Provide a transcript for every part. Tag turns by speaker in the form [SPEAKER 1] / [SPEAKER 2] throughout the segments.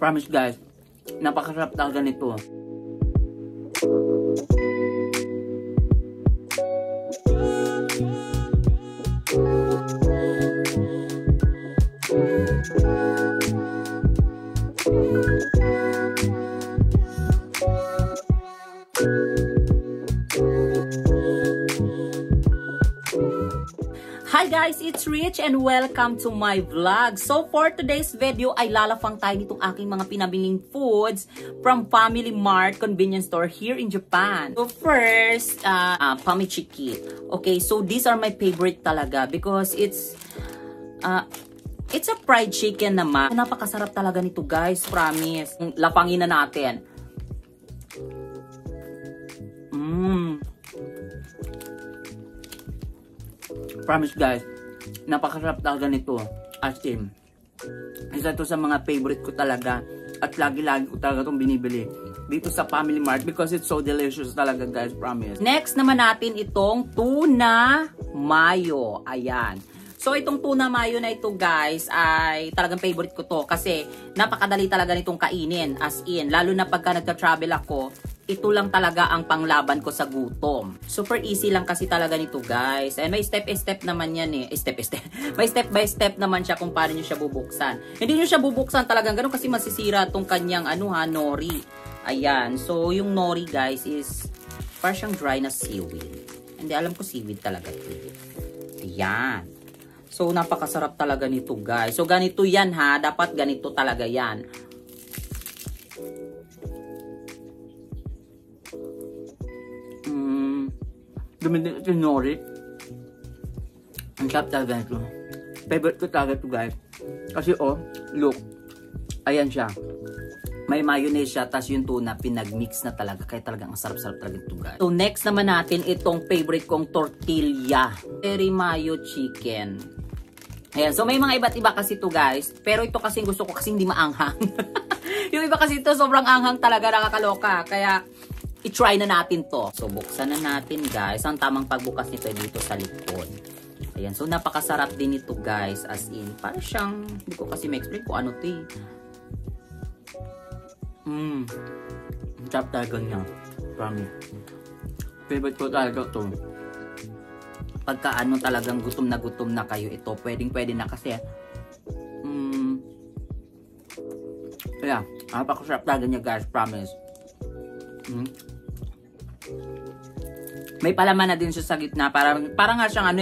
[SPEAKER 1] Promise guys, napakasarap talaga nito.
[SPEAKER 2] Hi guys, it's Rich and welcome to my vlog. So for today's video ay lalafang tayo nitong aking mga pinabiling foods from Family Mart convenience store here in Japan. So first, Pamichiki. Okay, so these are my favorite talaga because it's a fried chicken naman. Napakasarap talaga nito guys, promise. Lapangin na natin.
[SPEAKER 1] Promise guys, napakasarap talaga nito. As in, isa to sa mga favorite ko talaga. At lagi-lagi ko talaga itong binibili dito sa Family Mart because it's so delicious talaga guys, promise.
[SPEAKER 2] Next naman natin itong tuna mayo. Ayan. So itong tuna mayo na ito guys ay talagang favorite ko to kasi napakadali talaga nitong kainin. As in, lalo na pagka nagta-travel ako, ito lang talaga ang panglaban ko sa gutom. Super easy lang kasi talaga nito guys. And may step-by-step naman yan eh. May step-by-step naman siya kung paano nyo siya bubuksan. Hindi nyo siya bubuksan talagang ganun kasi masisira tong kanyang nori. Ayan. So yung nori guys is parang siyang dry na seaweed. Hindi alam ko seaweed talaga ito. Ayan. So napakasarap talaga nito guys. So ganito yan ha. Dapat ganito talaga yan.
[SPEAKER 1] Dumidin ito yung nori. Ang sarap talaga ito. Favorite ko talaga ito guys. Kasi look. Ayan siya. May mayonnaise siya, tas yung tuna, pinag-mix na talaga. Kaya talagang ang sarap-sarap talaga ito guys.
[SPEAKER 2] So next naman natin itong favorite kong tortilla. Cherry mayo chicken. Ayan, so may mga iba't iba kasi ito guys. Pero ito kasi gusto ko kasi hindi maanghang. Yung iba kasi ito sobrang anghang talaga, nakakaloka. Kaya i-try na natin to. So, buksan na natin guys. Ang tamang pagbukas nito ay dito sa likod. Ayan. So, napakasarap din ito guys. As in, parang siyang, hindi ko kasi ma-explain kung ano ito eh.
[SPEAKER 1] Ang sarap talaga niya. Promise. Favorite ko talaga ito.
[SPEAKER 2] Pagka talagang gutom na kayo, ito pwedeng-pwede na kasi.
[SPEAKER 1] Kaya, napakasarap talaga niya guys. Promise.
[SPEAKER 2] May palaman na din siya sa gitna. Parang nga siyang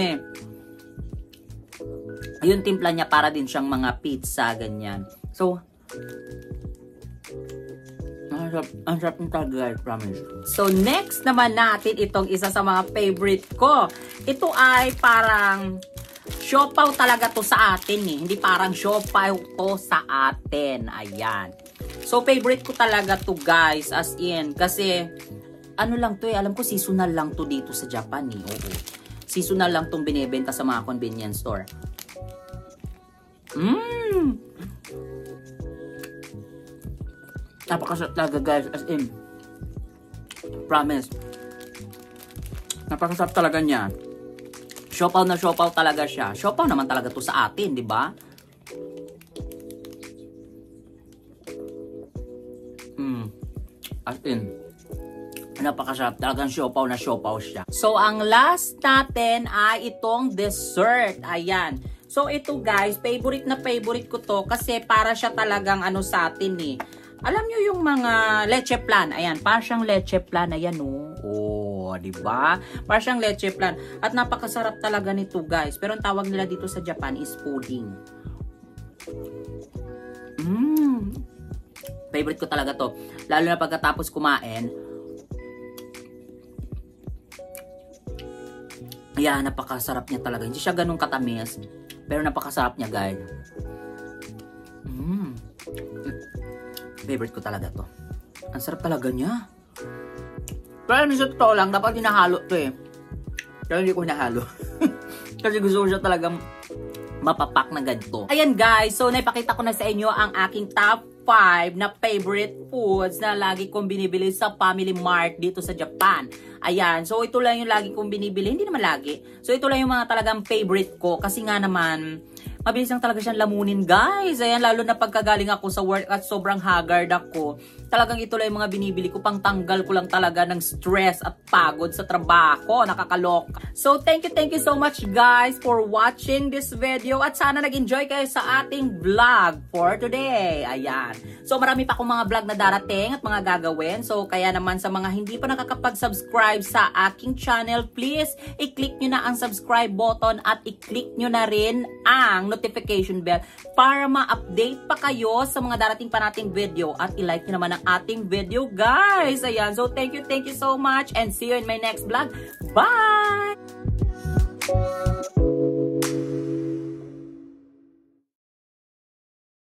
[SPEAKER 2] yung timpla niya para din siyang mga pizza, ganyan. So,
[SPEAKER 1] ang sarap ng talaga guys, promise.
[SPEAKER 2] So, next naman natin itong isa sa mga favorite ko. Ito ay parang siopaw talaga to sa atin eh. Hindi parang siopaw to sa atin. Ayan. So, favorite ko talaga to guys. As in, kasi ano lang to eh, alam ko seasonal lang to dito sa Japan eh. Oo. Seasonal lang tong binebenta sa mga convenience store.
[SPEAKER 1] Napakasarap talaga guys, as in. Promise. Napakasarap talaga niya.
[SPEAKER 2] Siopaw na siopaw talaga siya. Siopaw naman talaga to sa atin, di ba?
[SPEAKER 1] As in, napakasarap. Talagang siopaw na siopaw siya.
[SPEAKER 2] So, ang last natin ay itong dessert. Ayan. So, ito guys, favorite na favorite ko to kasi para siya talagang sa atin eh. Alam nyo yung mga leche flan. Ayan, para siyang leche flan. Ayan oh, diba? Para siyang leche flan. At napakasarap talaga nito guys. Pero ang tawag nila dito sa Japan is pudding. Favorite ko talaga to. Lalo na pagkatapos kumain. Ayan, napakasarap niya talaga. Hindi siya ganun katamis. Pero napakasarap niya, guys. Favorite ko talaga to. Ang sarap talaga niya.
[SPEAKER 1] Pero sa totoo lang, dapat hinahalo to eh. Pero hindi ko hinahalo. Kasi gusto ko siya talagang mapapak na ganito.
[SPEAKER 2] Ayan guys, so naipakita ko na sa inyo ang aking top 5 na favorite foods na lagi kong binibili sa Family Mart dito sa Japan. Ayan, so ito lang yung lagi kong binibili. Hindi naman lagi. So ito lang yung mga talagang favorite ko kasi nga naman mabilis lang talaga siyang lamunin, guys. Ayan, lalo na pagkagaling ako sa work at sobrang haggard ako. Talagang ito lang yung mga binibili ko, pang tanggal ko lang talaga ng stress at pagod sa trabaho. Nakakaloka. So, thank you so much, guys, for watching this video. At sana nag-enjoy kayo sa ating vlog for today. Ayan. So, marami pa akong mga vlog na darating at mga gagawin. So, kaya naman sa mga hindi pa nakakapag-subscribe sa aking channel, please, i-click nyo na ang subscribe button at i-click nyo na rin ang notification bell para ma-update pa kayo sa mga darating pa nating video at i-like nyo naman ang ating video, guys. Ayan. So, thank you so much and see you in my next vlog. Bye!